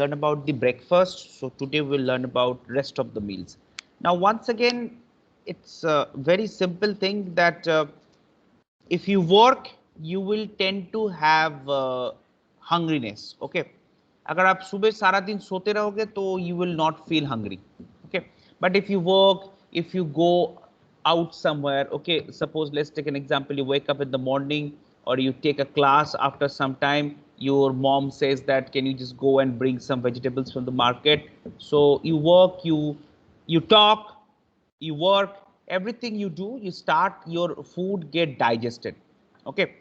learn about the breakfast. So today we'll learn about rest of the meals. Now, once again, it's a very simple thing that if you work, you will tend to have hungriness. Okay, अगर आप सुबह सारा दिन सोते रहोगे तो you will not feel hungry. Okay, but if you work, if you go out somewhere, okay, suppose let's take an example, you wake up in the morning or you take a class, after some time your mom says that can you just go and bring some vegetables from the market. So you work, you talk, you work, everything you do, you start your food get digested. Okay,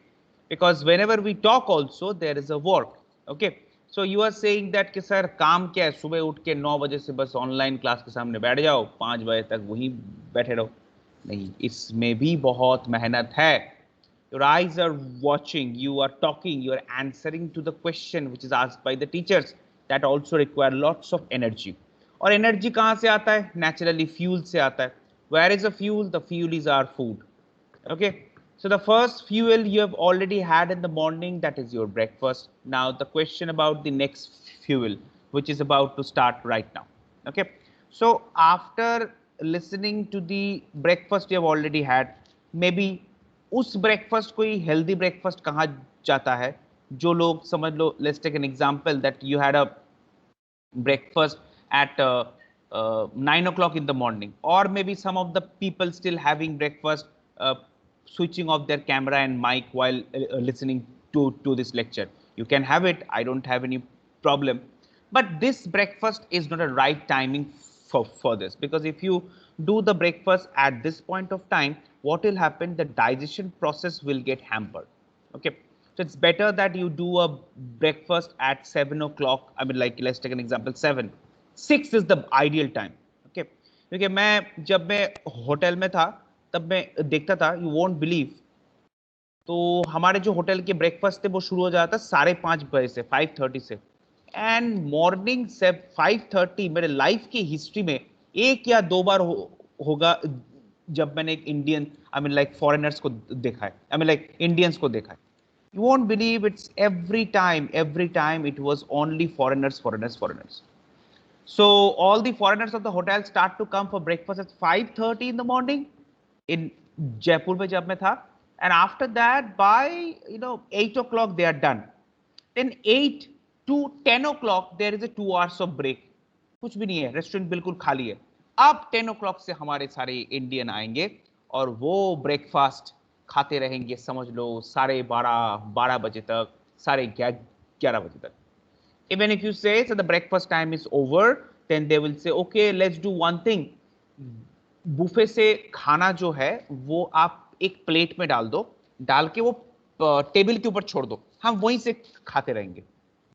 because whenever we talk also there is a work. Okay, so you are saying that कि sir काम क्या है, सुबह उठ के 9 बजे से बस ऑनलाइन क्लास के सामने बैठ जाओ, 5 बजे तक वहीं बैठे रहो. नहीं, इसमें भी बहुत मेहनत है. Your eyes are watching, you are talking, you are answering to the question which is asked by the teachers. That also require lots of energy. और एनर्जी कहाँ से आता है? नेचुरली फ्यूल से आता है. Where is the fuel? The fuel is our food. Okay, so the first fuel you have already had in the morning, that is your breakfast. Now the question about the next fuel, which is about to start right now. Okay, so after listening to the breakfast you have already had, maybe उस breakfast कोई healthy breakfast कहाँ जाता है? जो लोग समझ लो, let's take an example that you had a breakfast at 9 o'clock in the morning, or maybe some of the people still having breakfast, switching off their camera and mic while listening to this lecture. You can have it, I don't have any problem, but this breakfast is not a right timing for this, because if you do the breakfast at this point of time, what will happen? The digestion process will get hampered. Okay, so it's better that you do a breakfast at 7 o'clock. I mean, like let's take an example, 7. 6 is the ideal time. Okay, क्योंकि मैं जब मैं hotel में था तब मैं देखता था, you won't believe, तो हमारे जो होटल के ब्रेकफास्ट थे वो शुरू हो जाता 5:30 बजे से, 5:30 से. एंड मॉर्निंग से 5:30 मेरे लाइफ की हिस्ट्री में एक या दो बार होगा जब मैंने एक इंडियन, आई मीन लाइक फॉरेनर्स को देखा है, आई मीन लाइक इंडियंस को देखा है. You won't believe, it's every time it was only foreigners. So all the foreigners of the hotel start to come for breakfast at 5:30 in the morning in Jaipur में जब मैं था, and after that by 8 o'clock they are done. Then 8 to 10 o'clock there is a 2 hours of break. कुछ भी नहीं है, restaurant बिल्कुल खाली है. अब 10 o'clock से हमारे सारे इंडियन आएंगे और वो ब्रेकफास्ट खाते रहेंगे, समझ लो 12:30 बजे तक, 11:30 बजे तक. Even if you say so the breakfast time is over, then they will say okay, let's do one thing. Buffet से खाना जो है वो आप एक प्लेट में डाल दो, डाल के वो टेबल के ऊपर छोड़ दो, हम वहीं से खाते रहेंगे.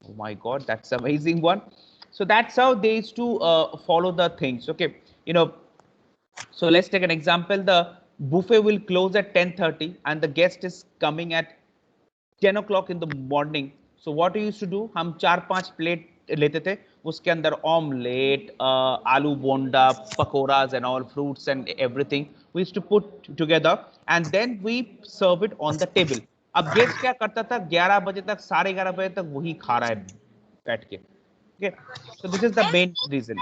Oh my God, that's amazing one. So that's how they used to follow the things. Okay, so let's take an example. The buffet will close at 10:30 and the guest is coming at 10 o'clock in the morning. So what we used to do, हम 4-5 plate लेते थे, उसके अंदर omelette, आलू बोंडा, पकोराज and all fruits and everything we used to put together and then we serve it on the table. अब guest क्या करता था, 11 बजे तक, 11:30 बजे तक वही खा रहा है बैठ के. Okay, so this is the main reason.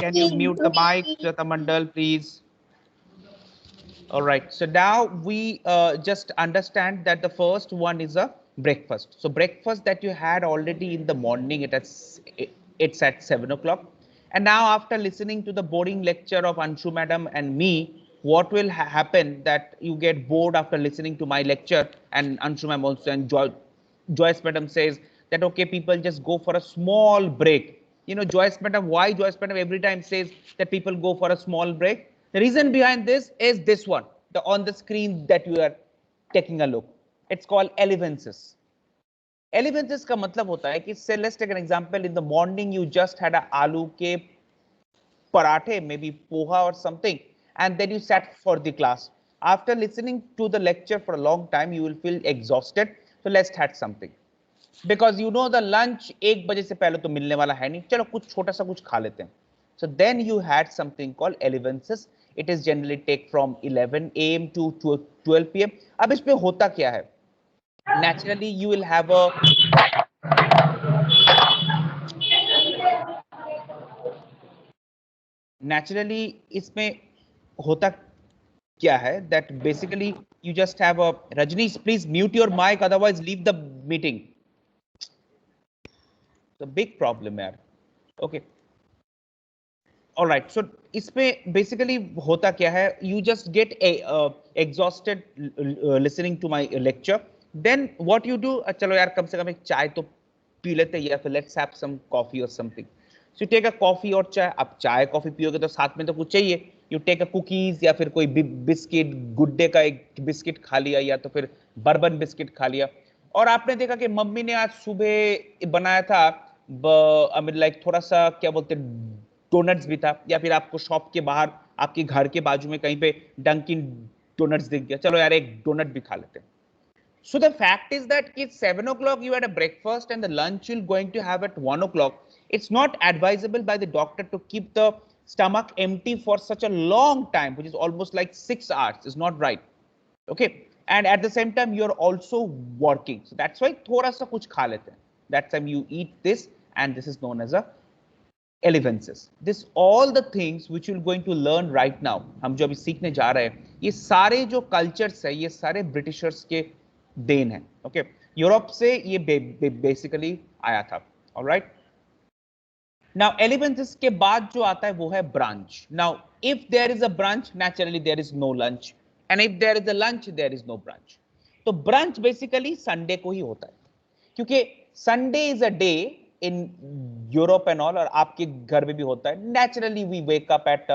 Can you mute the mic, Jata Mandal, please? All right, so now we just understand that the first one is a breakfast. So breakfast that you had already in the morning, it's at 7 o'clock. And now after listening to the boring lecture of Anshu madam and me, what will happen that you get bored after listening to my lecture, and Anshu ma'am also, and Joyce madam says that okay, people just go for a small break. Joyce madam, why Joyce madam every time says that people go for a small break? The reason behind this is this one, on the screen that you are taking a look. It's called elevences. Elevences का मतलब होता है कि say let's take an example, in the morning you just had a आलू के parathe, maybe poha or something, and then you sat for the class. After listening to the lecture for a long time, you will feel exhausted. So let's have something. Because the lunch 1 बजे से पहले तो मिलने वाला है नहीं, चलो कुछ छोटा सा कुछ खा लेते हैं. So then you had something called elevences. It is generally take from 11 a.m. to 12 p.m. अब इसमें होता क्या है? Naturally, you will have a naturally इसमें होता क्या है that basically you just have a Rajnish, please mute your mic, otherwise leave the meeting. It's a big problem यार. Okay. All right. So इसमें basically होता क्या है? You just get exhausted listening to my lecture. Then what you do? चलो यार कम से कम एक चाय तो पी लेते हैं या फिर let's have some coffee or something. So you take a coffee और चाय. अब चाय कॉफी पियोगे तो साथ में तो कुछ चाहिए. You take a cookies या फिर कोई बिस्किट, गुड डे का एक बिस्किट खा लिया या तो फिर बर्बन बिस्किट खा लिया. और आपने देखा कि मम्मी ने आज सुबह बनाया था आई मीन लाइक थोड़ा सा क्या बोलते हैं डोनट्स भी था, या फिर आपको शॉप के बाहर आपके घर के बाजू में कहीं पे डंकिन डोनट्स दिख गया, चलो यार एक डोनट भी खा लेते हैं. So the fact is that it's 7 o'clock you had a breakfast and the lunch you're going to have at 1 o'clock. It's not advisable by the doctor to keep the stomach empty for such a long time, which is almost like 6 hours. It's not right. Okay. And at the same time, you're also working. So that's why thoda sa kuch kha lete hain. That time you eat this, and this is known as a elevences. This all the things which you're going to learn right now. हम जो अभी सीखने जा रहे हैं, ये सारे जो कल्चर्स है, ये सारे ब्रिटिशर्स के देन है. ओके, यूरोप से ये बेसिकली आया था. ऑलराइट. नाउ एलिवेंसेस के बाद जो आता है वो है branch. Now if there is a branch, naturally there is no lunch, and if there is a lunch, there is no branch. तो ब्रांच बेसिकली संडे को ही होता है, क्योंकि Sunday is a day in Europe and all, और आपके घर में भी होता है. Naturally we wake up at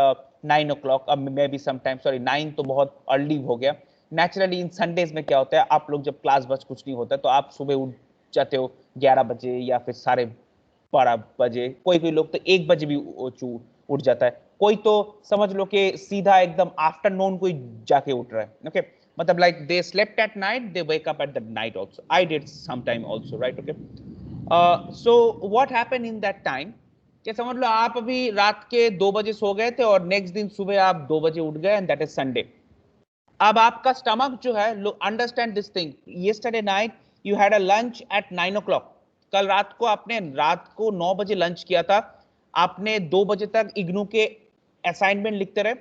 9 o'clock, may be sometime, sorry 9 तो बहुत अर्ली हो गया. नेचुरली इन संडेज में क्या होता है, आप लोग जब क्लास बस कुछ नहीं होता तो आप सुबह उठ जाते हो 11 बजे या फिर 12:30 बजे. कोई कोई लोग तो 1 बजे भी उठ जाता है. कोई तो समझ लो कि सीधा एकदम आफ्टरनून कोई जाके उठ रहा है. ओके, मतलब like they slept at night, they wake up at the night also. I did some time also, right. Okay, so what happened in that time, कि समझ लो आप अभी रात के 2 बजे सो गए थे और नेक्स्ट दिन सुबह आप 2 बजे उठ गए, एंड दैट इज संडे. अब आपका स्टमक जो है, understand this thing, yesterday night you had a lunch at 9 o'clock. कल रात को आपने रात को 9 बजे लंच किया था, आपने 2 बजे तक इग्नू के असाइनमेंट लिखते रहे,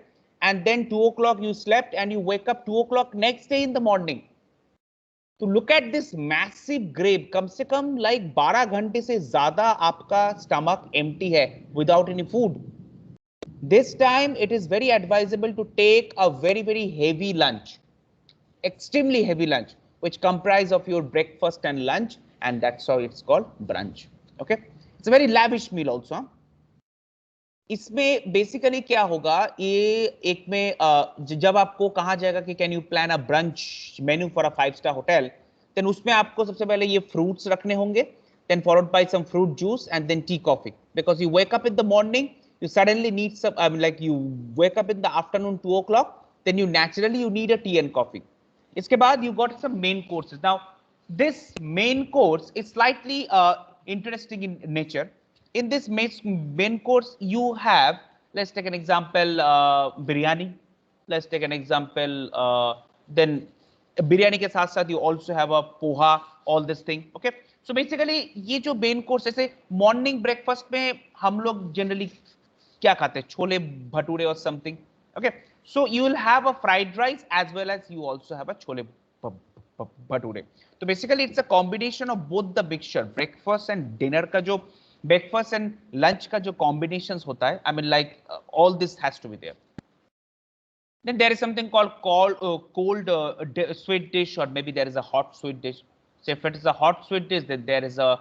and then 2 o'clock you slept and you wake up 2 o'clock next day in the morning. तो look at this massive grave. कम से कम लाइक 12 घंटे से ज्यादा आपका स्टमक एम्प्टी है without any food. This time it is very advisable to take a very heavy lunch, extremely heavy lunch, which comprise of your breakfast and lunch, and that's how it's called brunch. Okay, it's a very lavish meal also. इसमें basically क्या होगा, ये एक में जब आपको कहा जाएगा कि can you plan a brunch menu for a 5-star hotel, then उसमें आपको सबसे पहले ये फ्रूट्स रखने होंगे, then followed by some fruit juice and then tea coffee, because you wake up in the morning, you suddenly need some, I mean, like you wake up in the afternoon 2 o'clock, then you naturally need a tea and coffee. इसके बाद you got some main courses. Now this main course is slightly interesting in nature. In this main course you have, let's take an example, biryani. Let's take an example, then biryani के साथ साथ you also have a poha, all this thing. Okay, so basically ये जो main course, जैसे morning breakfast में हम लोग generally क्या खाते हैं, छोले भटूरे और something. Okay, so you will have a fried rice as well as you also have a chole bhature. तो basically it's a combination of both the mixture. Breakfast and dinner का जो ब्रेकफास्ट एंड लंच का जो combinations होता है, I mean like all this has to be there. Then there is something called cold sweet dish, or maybe there is a hot sweet dish. So if it is a hot sweet dish, then there is a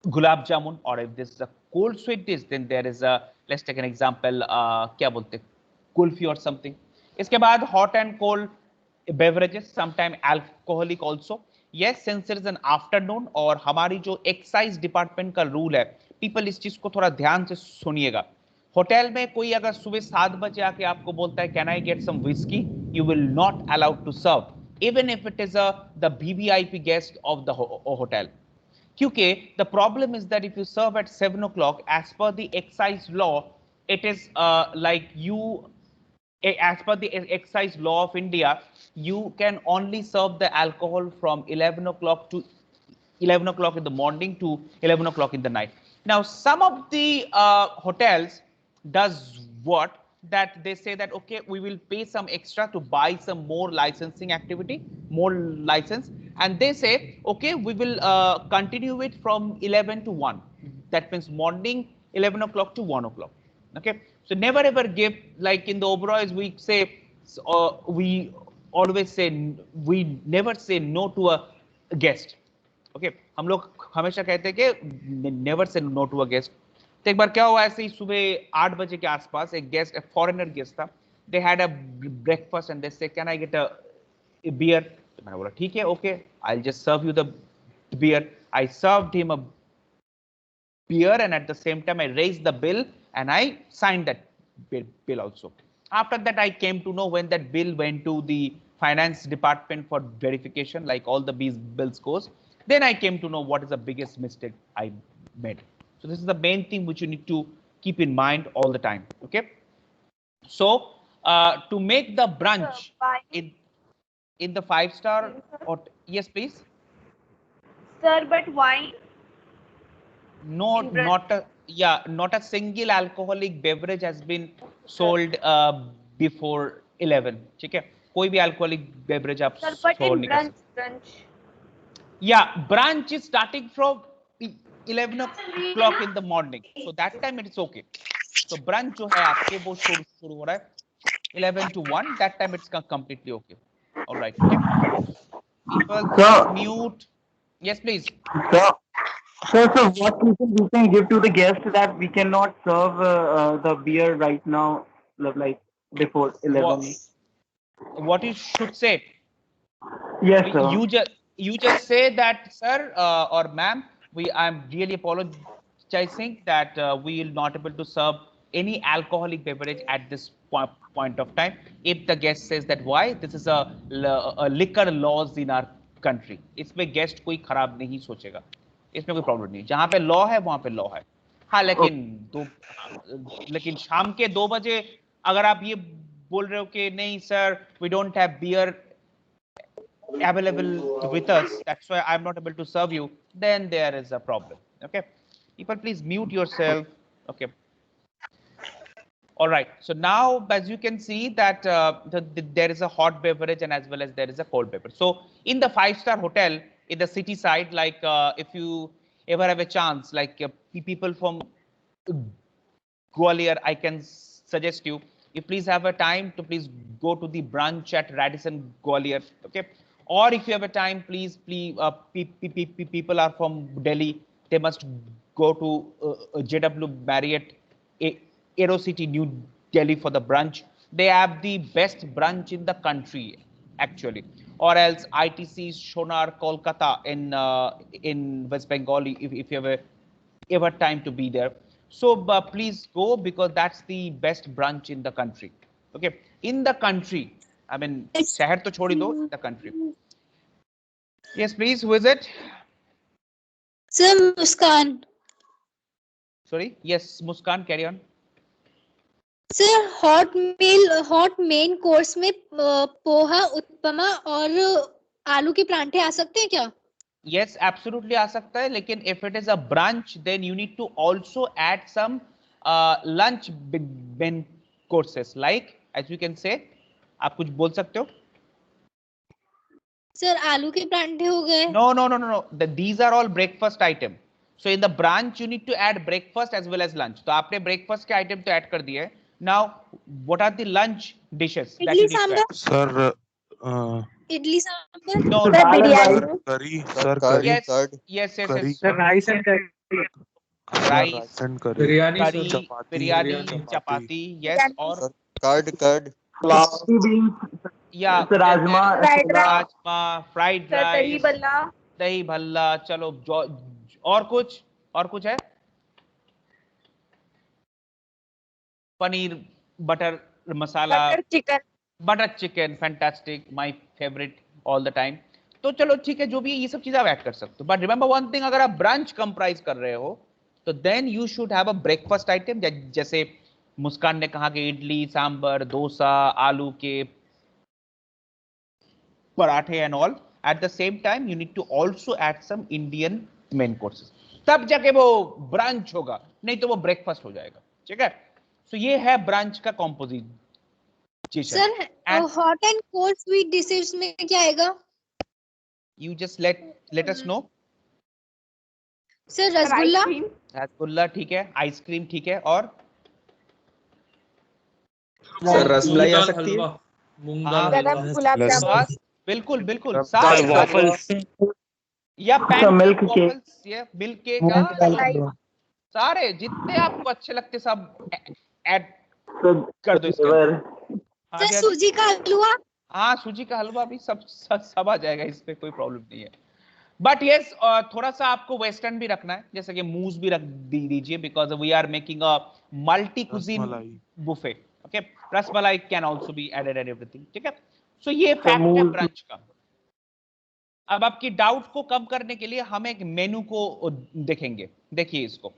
gulab jamun, or if this is a cold sweet dish, then there is a, let's take an example, क्या बोलते हैं, kulfi or something. इसके बाद hot and cold beverages, sometime alcoholic also. Yes, since it is an afternoon, और हमारी जो excise department का rule है, पीपल इस चीज को थोड़ा ध्यान से सुनिएगा. होटल में कोई अगर सुबह 7 बजे आके आपको बोलता है can I get some whisky, you will not allowed to serve, even if it is the VVIP guest of the hotel. क्योंकि the problem is that if you serve at 7 o'clock, as per the excise law, it is like you, as per the excise law of India, you can only serve the alcohol from 11 o'clock to 11 o'clock in the morning to 11 o'clock in the night. Now, some of the hotels does what? That they say that okay, we will pay some extra to buy some more licensing activity, more license, and they say okay, we will continue it from 11 to 1. That means morning 11 o'clock to 1 o'clock. Okay, so never ever give, like in the Oberoi's we say, we always say, we never say no to a guest. Okay हम लोग हमेशा कहते हैं कि never say no to a guest. तो एक बार क्या हुआ, ऐसे ही सुबह 8 बजे के आसपास एक गेस्ट, एक फॉरेनर गेस्ट था. They had a breakfast and they say can I get a beer. तो मैंने बोला ठीक है, okay, I will just serve you the beer. I served him a beer, and at the same time I raised the bill and I signed that bill also. After that I came to know when that bill went to the finance department for verification, like all the bills goes, then I came to know what is the biggest mistake I made. So this is the main thing which you need to keep in mind all the time. Okay, so to make the brunch in the 5-star or yes please sir, but why not a single alcoholic beverage has been sold before 11. ठीक है, कोई भी alcoholic beverage आप sold नहीं कर सकते. Yeah, brunch is starting from 11 o'clock in the morning, so that time it is okay. So brunch जो है आपके वो शुरू हो रहा है 11 to 1. That time it's completely okay. All right, okay. People please mute. Yes, please. So what reason we can give to the guest that we cannot serve the beer right now, like before 11? What you should say? Yes, sir. You just say that, sir or ma'am, I'm really apologizing that we will not able to serve any alcoholic beverage at this point of time. If the guest says that why, this is a liquor laws in our country. इसमें guest कोई खराब नहीं सोचेगा, इसमें कोई problem नहीं. जहां पे लॉ है वहां पे लॉ है. हाँ, लेकिन शाम के 2 बजे अगर आप ये बोल रहे हो कि नहीं sir, we don't have beer available with us, that's why I'm not able to serve you, then there is a problem. Okay, people please mute yourself. Okay, all right, so now as you can see that there is a hot beverage and as well as there is a cold beverage. So in the 5-star hotel in the city side, like if you ever have a chance, like people from Gwalior, I can suggest you, if please have a time to please go to the brunch at Radisson Gwalior. Okay, or if you have a time, please people are from Delhi, they must go to JW Marriott Aerocity New Delhi for the brunch. They have the best brunch in the country actually. Or else ITC Shonar Kolkata in West Bengal, if you have ever time to be there. So please go, because that's the best brunch in the country. Okay, in the country, I mean शहर तो छोड़ ही दो, the country. Yes, please. Who is it? Sir, Muskan. Sorry. Yes, Muskan. Carry on. Sir, hot main course में पोहा, उत्पमा और आलू के परांठे आ सकते हैं क्या? Yes, absolutely आ सकता है, लेकिन if it is a brunch, then you need to also add some lunch main courses, like as you can say. आप कुछ बोल सकते हो? Sir, आलू के परांठे हो गए. No. These are all breakfast item. So in the brunch you need to add breakfast as well as lunch. तो आपने breakfast के item तो add कर दिए. Now what are the lunch dishes that you need to add? Sir, idli sambar. No, Sir, biryani. curry, sir, curry. Yes. Curry. Sir, rice and curry. Rice and curry. biryani, chapati. Yes, or Sir, curd. Beans. Yeah, Sir, rajma. rajma, fried sir, rice, dahi Bhalla. चलो और कुछ है? Paneer butter masala, butter chicken, fantastic, my favourite all the time. तो चलो ठीक है, जो भी ये सब चीजें आप ऐड कर सकते हो. बट रिमेंबर वन थिंग, अगर आप ब्रंच कंप्राइज कर रहे हो तो then you should have a breakfast item, जैसे मुस्कान ने कहा कि इडली सांबर, डोसा, आलू के पराठे and all. At the same time you need to also add some Indian main courses, तब जाके वो ब्रंच होगा, नहीं तो वो ब्रेकफास्ट हो जाएगा. ठीक है. So ये है ब्रांच का composition. Sir And hot and cold sweet dishes में क्या आएगा? you just let us know. Sir Sir, rasgulla, ice cream. Rasgulla ठीक है, आइसक्रीम ठीक है, और सर रसमलाई आ मूंग दाल सकती है। हलवा, मूंग हाँ, दाल गरम हलवा, गुलाब लस्सी। जामुन. बस बिल्कुल बिल्कुल रब- सारे दाल waffles, या पैनकेक, milk cake. वॉफल्स, ये मिल्क केक, सारे जितने आपको अच्छे लगते सब ऐड so कर दो इसके अंदर। liver. हाँ सर जी, हाँ जी। सूजी का हलवा, हाँ, सूजी का हलवा भी सब आ जाएगा, इस पे कोई प्रॉब्लम नहीं है। बट यस, थोड़ा सा आपको वेस्टर्न भी रखना है, जैसे कि मूस भी रख दीजिए, because we are making a multi cuisine rasmalai. Buffet. Okay, rasmalai can also be added and everything, ठीक है। सो ये फैक्ट है मूस- ब्रांच का। अब आपकी डाउट को कम करने के लिए हम एक मेनू को देखेंगे। देखिए इसको,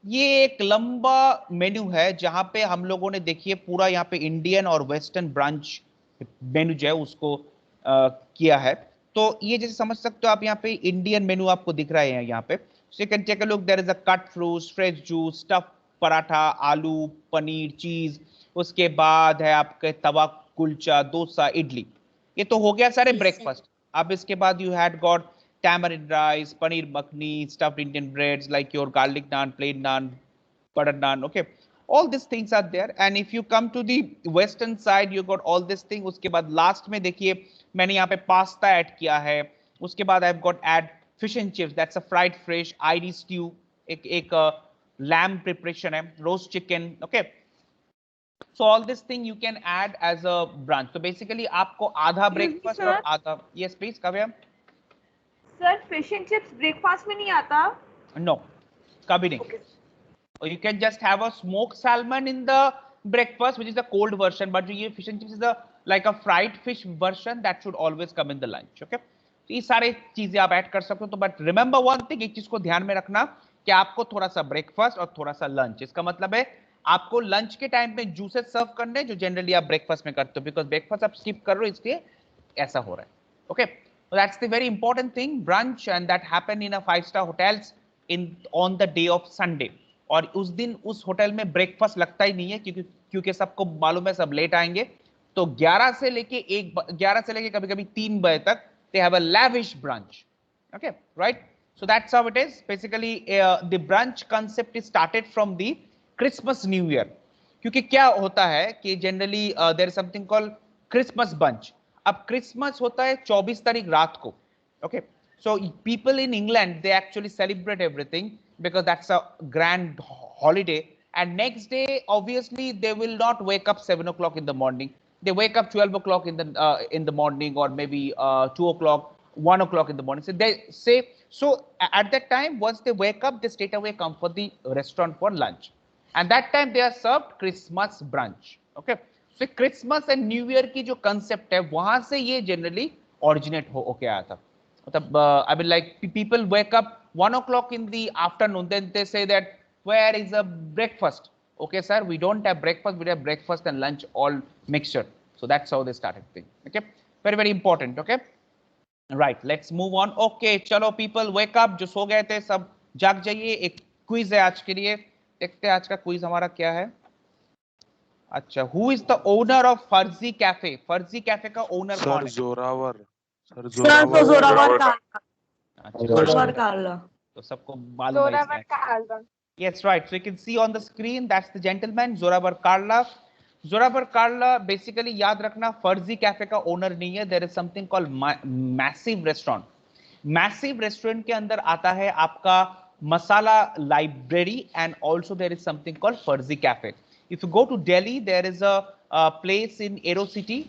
ये एक लंबा मेन्यू है जहां पे हम लोगों ने देखिए पूरा यहाँ पे इंडियन और वेस्टर्न ब्रांच मेन्यू जो है उसको किया है। तो ये जैसे समझ सकते हो आप, यहाँ पे इंडियन मेन्यू आपको दिख रहा है यहाँ पे। So you can take a look, there is a cut fruit, fresh juice, stuff paratha, aloo, paneer, चीज, उसके बाद है आपके तवा कुलचा, डोसा, इडली। ये तो हो गया सारे Yes, sir. ब्रेकफास्ट। अब इसके बाद you had got tamarind rice, paneer makhni, stuffed Indian breads like your garlic naan, plain naan, butter naan. Okay, all these things are there. And if you come to the western side, you got all this thing. उसके बाद last में देखिए मैंने यहाँ पे pasta add किया है। उसके बाद I've got add fish and chips. That's a fried fish, ID stew, एक lamb preparation है, roast chicken. Okay. So all this thing you can add as a brunch. So basically आपको आधा Excuse me, breakfast sir. और आधा, yes please Kavya. Sir fish and chips breakfast में नहीं आता. No, कभी नहीं. Okay. Or you can just have a smoked salmon in the breakfast, which is the cold version. But ये fish and chips is a like a fried fish version that should always come in the lunch. Okay? तो ये सारे चीजें आप add कर सकते हो। तो बट रिमेंबर वन थिंग, एक चीज को ध्यान में रखना कि आपको थोड़ा सा ब्रेकफास्ट और थोड़ा सा लंच। इसका मतलब है आपको लंच के टाइम में जूसेस सर्व करने जो जनरली आप ब्रेकफास्ट में करते हो, बिकॉज ब्रेकफास्ट आप स्किप कर रहे हो इसलिए ऐसा हो रहा है। Okay, that's the very important thing, brunch, and that happen in a 5-star hotels in on the day of Sunday. और उस दिन उस होटल में ब्रेकफास्ट लगता ही नहीं है, क्योंकि सबको मालूम है सब लेट आएंगे। तो 11 से लेके कभी-कभी 3 बजे तक they have a lavish brunch. Okay, right? So that's how it is. Basically, the brunch concept is started from the Christmas New Year. क्योंकि क्या होता है कि generally there is something called Christmas bunch. अब Christmas होता है 24 तारीख रात को. Okay, so people in England they actually celebrate everything because that's a grand holiday. And next day, obviously, they will not wake up 7 o'clock in the morning. They wake up 12 o'clock in the morning, or maybe 2 o'clock, 1 o'clock in the morning. So they say, so at that time, once they wake up, they straight away come for the restaurant for lunch. And that time they are served Christmas brunch. Okay. So Christmas and New Year की जो concept है, वहां से ये generally originate होके आया था। मतलब I mean like people wake up 1 o'clock in the afternoon, then they say that where is the breakfast? Okay, sir, we don't have breakfast, we have breakfast and lunch all mixture. So that's how they started thing. Okay, very very important. Okay, right, let's move on. Okay, चलो people wake up, जो सो गए थे सब जाग जाइए। एक quiz है आज के लिए, देखते हैं आज का क्विज हमारा क्या है। अच्छा, who is the owner of फर्जी कैफे? फर्जी कैफे का ओनर कौन सर है? जोरावर। सर सर जोरावर का. अच्छा, जोरावर काला. तो सबको मालूम है जोरावर इसका। का album. Yes, right. So you can see on the screen, that's the gentleman, Zoravar Karla. Zoravar Karla, basically याद रखना फर्जी कैफे का ओनर नहीं है। There is something called massive restaurant. Massive restaurant के अंदर आता है आपका मसाला library, and also there is something called फर्जी cafe. If you go to Delhi, there is a place in AeroCity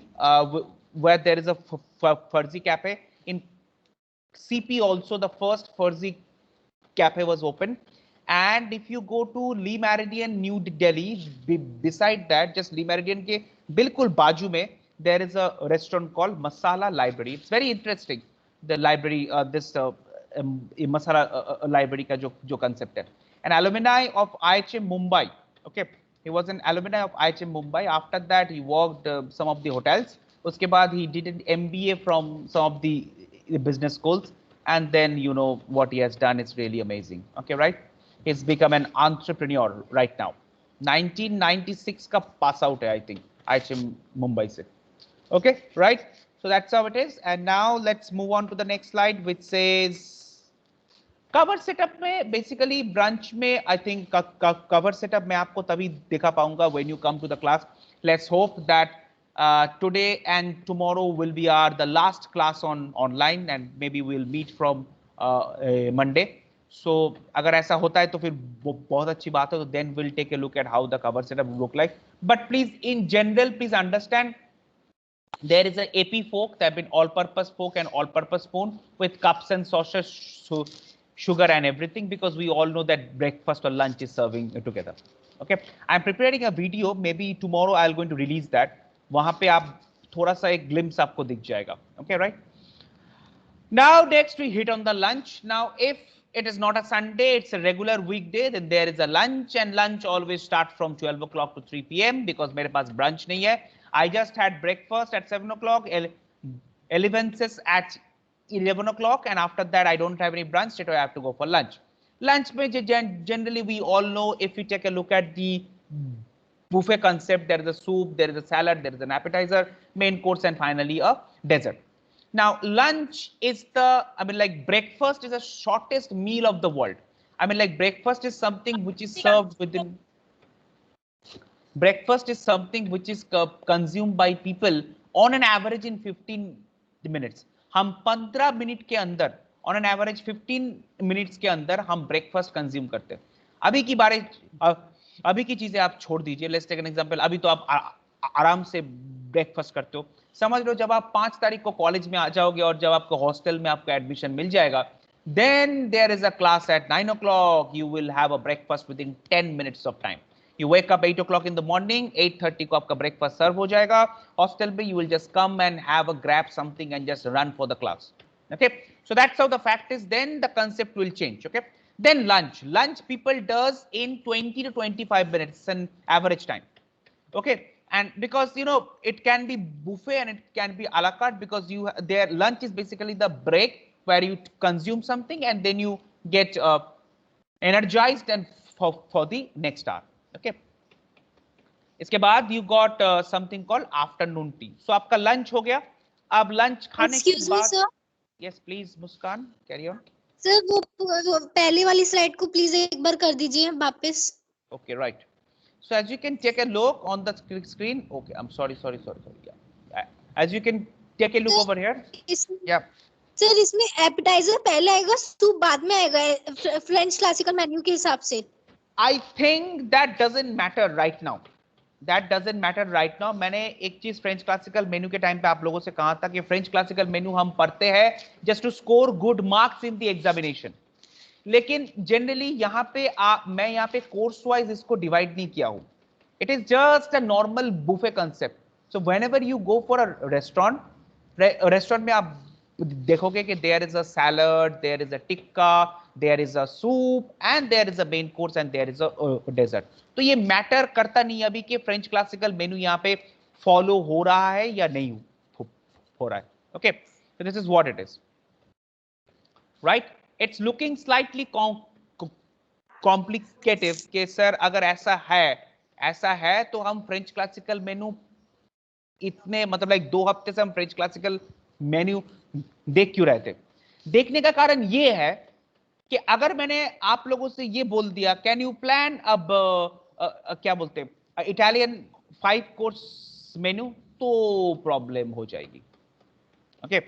where there is a फर्जी cafe. In CP also, the first फर्जी cafe was opened. And if you go to Lee Meridian, New Delhi, beside that, just Lee Meridian के बिल्कुल बाजू में, there is a restaurant called Masala Library. It's very interesting. The library, this Masala Library का जो concept है. An alumni of IHM Mumbai. Okay, he was an alumni of IHM Mumbai. After that, he worked some of the hotels. उसके बाद he did an MBA from some of the business schools. And then you know what he has done is really amazing. Okay, right? He's become an entrepreneur right now. 1996 का pass out है I think IHM Mumbai से. Okay, right? So that's how it is. And now let's move on to the next slide, which says cover setup में basically brunch में I think cover setup मैं आपको तभी दिखा पाऊंगा when you come to the class. Let's hope that today and tomorrow will be the last class on online, and maybe we'll meet from Monday. So अगर ऐसा होता है तो फिर बहुत अच्छी बात है. तो then we'll take a look at how the cover setup will look like. But please, in general, please understand, there is a AP fork, there have been all-purpose fork and all-purpose spoon with cups and saucers, so sugar and everything, because we all know that breakfast or lunch is serving together. Okay, I'm preparing a video. Maybe tomorrow I'll going to release that. वहाँ पे आप थोड़ा सा एक glimpse आपको दिख जाएगा. Okay, right? Now next we hit on the lunch. Now if it is not a Sunday, it's a regular weekday, then there is a lunch, and lunch always start from 12 o'clock to 3 p.m. because मेरे पास brunch नहीं है. I just had breakfast at 7 o'clock, elevenses at 11 o'clock, and after that I don't have any brunch, so I have to go for lunch. Lunch mein generally we all know, if we take a look at the buffet concept, there is a soup, there is a salad, there is an appetizer, main course, and finally a dessert. Now lunch is breakfast is the shortest meal of the world. Breakfast is something which is served within breakfast is something which is consumed by people on an average in 15 minutes. हम 15 minute के अंदर on an average 15 minutes के अंदर हम breakfast consume करते हैं. अभी की चीजें आप छोड़ दीजिए. Let's take an example. अभी तो आप आराम से ब्रेकफास्ट करते हो. समझ लो जब आप 5 तारीख को कॉलेज में आ जाओगे और जब आपको हॉस्टल में आपका एडमिशन मिल जाएगा, then there is a class at 9 o'clock. You will have a breakfast within 10 minutes of time. You wake up 8 o'clock in the morning, 8:30 को आपका breakfast सर्व हो जाएगा. हॉस्टल में you will just come and have a grab something and just run for the class. Okay, so that's how the fact is. Then the concept will change. Okay, then lunch people does in 20 to 25 minutes an average time. Okay, and because it can be buffet and it can be a la carte, because their lunch is basically the break where you consume something and then you get energized and for the next hour. Okay, इसके बाद you got something called afternoon tea. So आपका lunch हो गया. अब lunch खाने के बाद yes please Muskan carry on. Sir वो पहले वाली स्लाइड को प्लीज एक बार कर दीजिए वापस. Okay, right. So as you can take a look on the screen. Okay, I'm sorry. Yeah. As you can take a look over here. Yeah. Sir इसमें appetiser पहले आएगा, सूप बाद में आएगा फ्रेंच क्लासिकल मेन्यू के हिसाब से. I think that doesn't matter right now. मैंने एक चीज फ्रेंच क्लासिकल मेन्यू के टाइम पे आप लोगों से कहा था कि फ्रेंच क्लासिकल मेन्यू हम पढ़ते हैं just to score good marks in the examination. लेकिन जनरली यहाँ पे मैं यहाँ पे कोर्स वाइज इसको डिवाइड नहीं किया हूँ. It is just a normal buffet concept. So whenever you go for a restaurant में आप देखोगे कि there is a salad, there is a tikka, there is a soup, and there is a main course, and there is a dessert. तो ये matter करता नहीं अभी कि फ्रेंच क्लासिकल मेन्यू यहाँ पे फॉलो हो रहा है या नहीं हो रहा है. Okay, so this is what it is, right? It's looking slightly complicated कि सर अगर ऐसा है तो हम फ्रेंच क्लासिकल मेन्यू इतने 2 हफ्ते से हम फ्रेंच क्लासिकल मेन्यू देख क्यों रहे थे. देखने का कारण ये है कि अगर मैंने आप लोगों से ये बोल दिया कैन यू प्लान अब क्या बोलते हैं इटालियन 5 कोर्स मेन्यू, तो प्रॉब्लम हो जाएगी. Okay,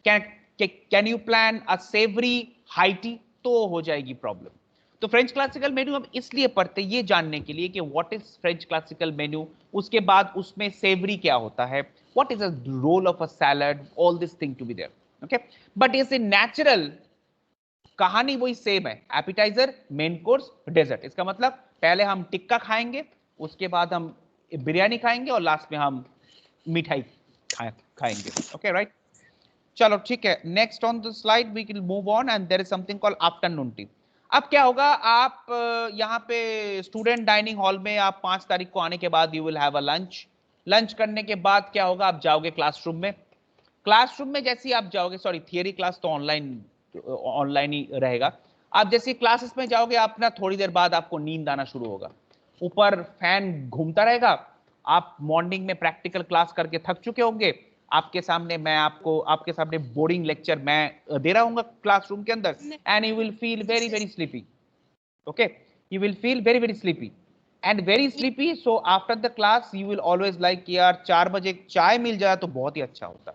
can you plan a savoury high tea, तो हो जाएगी प्रॉब्लम. तो फ्रेंच क्लासिकल मेन्यू हम इसलिए पढ़ते ये जानने के लिए कि what is French classical menu, उसके बाद उसमें सेवरी क्या होता है, what is the role of a salad, all this thing to be there. Okay, but is in natural कहानी वही सेम है. Appetizer, main course, dessert. इसका मतलब पहले हम टिक्का खाएंगे, उसके बाद हम बिरयानी खाएंगे और लास्ट में हम मिठाई खाएंगे. Okay, right. चलो ठीक है. Next on the slide we will move on, and there is something called afternoon tea. अब क्या होगा, आप यहाँ पे स्टूडेंट डाइनिंग हॉल में आप 5 तारीख को आने के बाद you will have a lunch करने के बाद क्या होगा, आप जाओगे क्लासरूम में जैसे ही आप जाओगे, सॉरी थियरी क्लास तो ऑनलाइन ही रहेगा. आप जैसे क्लासेस में जाओगे, आप ना थोड़ी देर बाद आपको नींद आना शुरू होगा. ऊपर फैन घूमता रहेगा, आप मॉर्निंग में प्रैक्टिकल क्लास करके थक चुके होंगे, आपके सामने बोरिंग लेक्चर मैं दे रहा हूँ क्लासरूम के अंदर, and you will feel very very sleepy. Okay, you will feel very very sleepy and very sleepy. So after the class you will always like यार 4 बजे चाय मिल जाए तो बहुत ही अच्छा होता.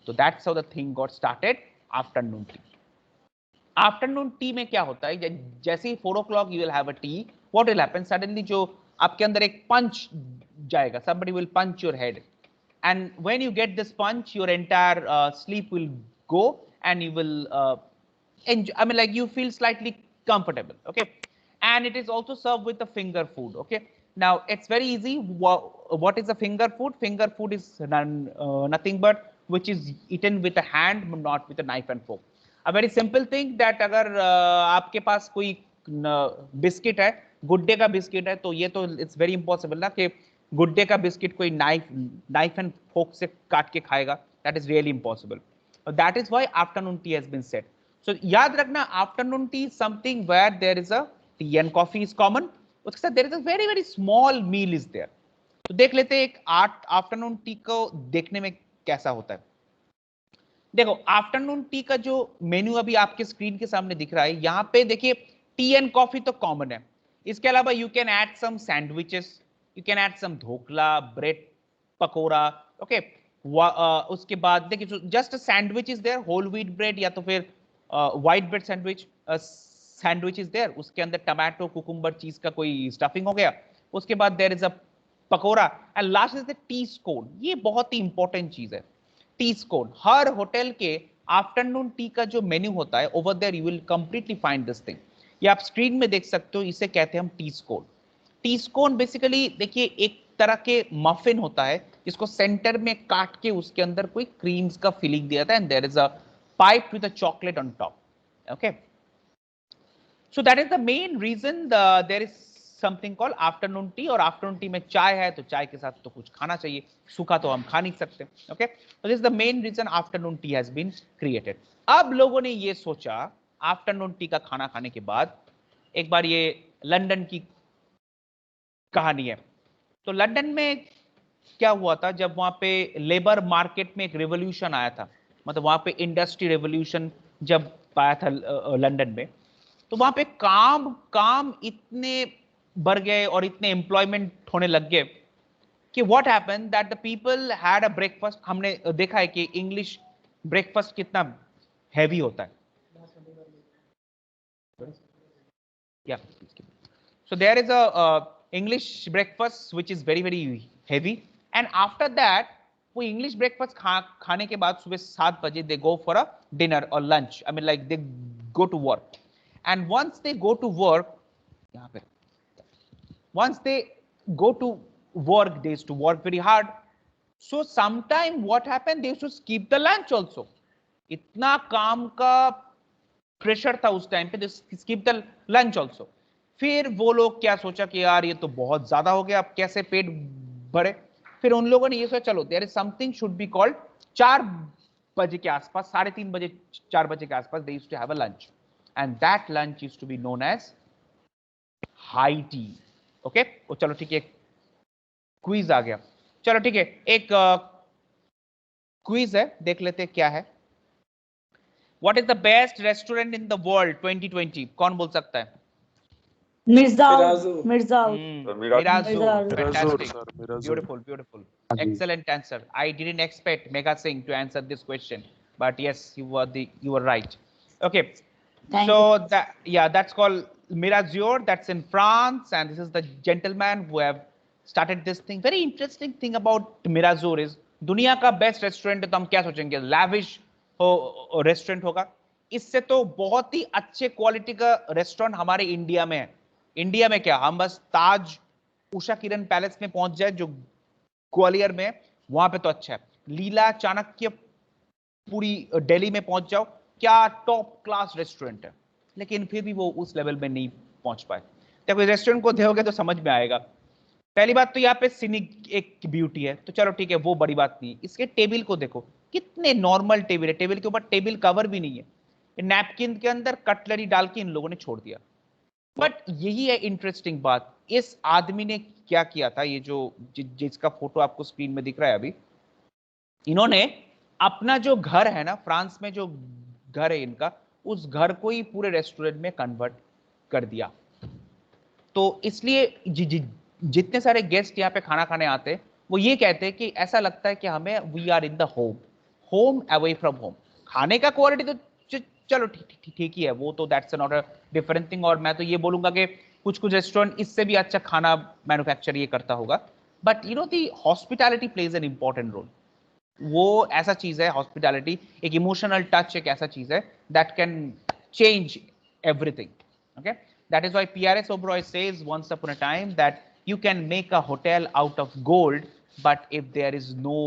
So that's how the thing got started. Afternoon T. Afternoon T में क्या होता है, जैसे ही 4 o'clock you will have a tea, what will happen, suddenly जो आपके अंदर एक पंच जाएगा, somebody will punch your head, and when you get this punch your entire sleep will go and you will enjoy, I mean like you feel slightly comfortable. Okay, and it is also served with the finger food. Okay, now it's very easy. What is the finger food? Finger food is nothing but which is eaten with a hand, not with a knife and fork. A very simple thing that अगर आपके पास कोई biscuit है, गुड्डे का biscuit है, तो ये तो इट्स वेरी इम्पॉसिबल ना कि गुड्डे का बिस्किट कोई नाइफ एंड फोक से काट के खाएगा. That is really impossible. That is why afternoon tea has been set. So याद रखना, afternoon tea something where there is a tea and coffee is common, उसके साथ there is a very very small meal is there. तो देख लेते हैं एक afternoon T को देखने में कैसा होता है. देखो आफ्टरनून टी का जो मेन्यू अभी आपके स्क्रीन के सामने दिख रहा है, यहाँ पे देखिए टी एंड कॉफी तो कॉमन है, इसके अलावा you can add some sandwiches, you can add some dhokla, bread pakora. Okay, उसके बाद देखिए just sandwich is there, whole wheat bread या तो फिर white bread sandwich is there, उसके अंदर टमाटो कुकुम्बर चीज का कोई स्टफिंग हो गया. उसके बाद there is a pakora, and last is the tea scone. ये बहुत ही इंपॉर्टेंट चीज है, टी स्कोन. हर होटल के आफ्टरनून टी का जो मेन्यू होता है, over there you will completely find this thing. ये आप स्क्रीन में देख सकते हो, इसे कहते हैं हम टी स्कोन. टी स्कोन बेसिकली देखिए एक तरह के मफिन होता है जिसको सेंटर में काट के उसके अंदर कोई क्रीम्स का फिलिंग दिया था, and there is a piped with a chocolate on top. Okay, so that is the main reason there is something called afternoon tea. और आफ्टरनून टी में चाय है तो चाय के साथ तो कुछ खाना चाहिए, सूखा तो हम खा नहीं सकते. Okay, so this is the main reason afternoon T has been created. अब लोगों ने ये सोचा आफ्टरनून टी का खाना खाने के बाद, एक बार ये लंदन की कहानी है. तो लंदन में क्या हुआ था, जब वहां पे लेबर मार्केट में एक रिवोल्यूशन आया था, मतलब वहां पे इंडस्ट्री रेवोल्यूशन जब आया था लंदन में, तो वहां पे काम इतने बढ़ गए और इतने एम्प्लॉयमेंट होने लग गए कि what happened that the people had a breakfast. हमने देखा है कि इंग्लिश ब्रेकफास्ट कितना हैवी होता है. So there is a English breakfast which is very very heavy, and after that वो इंग्लिश ब्रेकफास्ट खाने के बाद सुबह 7 बजे they go for a dinner और lunch, I mean like they go to work, and once they go to work, यहाँ पे once they go to work they used to work very hard. So sometime what happened, they used to skip the lunch also. इतना काम का pressure था उस time पे, they skip the lunch also. फिर वो लोग क्या सोचा कि यार ये तो बहुत ज्यादा हो गया, अब कैसे पेट भरे. फिर उन लोगों ने ये सोचा चलो there is something should be called, 4 बजे के आसपास, 3:30 बजे 4 बजे के आसपास they used to have a lunch, and that lunch used to be known as high tea. Okay, वो चलो ठीक है, क्विज आ गया. चलो ठीक है, एक क्विज है, देख लेते हैं क्या है. What is the best restaurant in the world 2020? कौन बोल सकता है? Mirza. Mirazur. Fantastic. Beautiful. Excellent answer. I didn't expect Megha Singh to answer this question, but yes, you were right. Okay. That's called Mirazur. That's in France, and this is the gentleman who have started this thing. Very interesting thing about Mirazur is दुनिया का best restaurant है तो हम क्या सोचेंगे, lavish हो restaurant होगा. इससे तो बहुत ही अच्छे क्वालिटी का रेस्टोरेंट हमारे इंडिया में है. इंडिया में क्या, हम बस ताज उषा किरण पैलेस में पहुंच जाए जो ग्वालियर में, वहां पे तो अच्छा है. लीला चाणक्य पूरी दिल्ली में पहुंच जाओ, क्या टॉप क्लास रेस्टोरेंट है, लेकिन फिर भी वो उस लेवल में नहीं पहुंच पाए. जब रेस्टोरेंट को देखोगे तो समझ में आएगा. पहली बात तो यहाँ पे सीनिक एक ब्यूटी है, तो चलो ठीक है वो बड़ी बात नहीं. इसके टेबल को देखो, कितने नॉर्मल टेबल है, टेबल के ऊपर टेबल कवर भी नहीं है, नैपकिन के अंदर कटलरी डाल के इन लोगों ने छोड़ दिया. बट यही है इंटरेस्टिंग बात, इस आदमी ने क्या किया था, ये जो जिसका फोटो आपको स्क्रीन में दिख रहा है अभी, इन्होंने अपना जो घर है ना, फ्रांस में जो घर है इनका, उस घर को ही पूरे रेस्टोरेंट में कन्वर्ट कर दिया। तो इसलिए जितने सारे गेस्ट यहाँ पे खाना खाने आते हैं, वो ये कहते हैं कि ऐसा लगता है कि हमें we are in the home, home away from home. खाने का क्वालिटी तो चलो ठीक ही है, वो तो that's not a different thing. और मैं तो ये बोलूंगा कि कुछ कुछ रेस्टोरेंट इससे भी अच्छा खाना मैन्युफैक्चर ये करता होगा, but you know the hospitality plays an important role. वो ऐसा चीज है, हॉस्पिटैलिटी एक इमोशनल टच, एक ऐसा चीज है that can change everything. Okay, that is why PRS Oberoi says once upon a time that you can make a hotel out of gold, but if there is no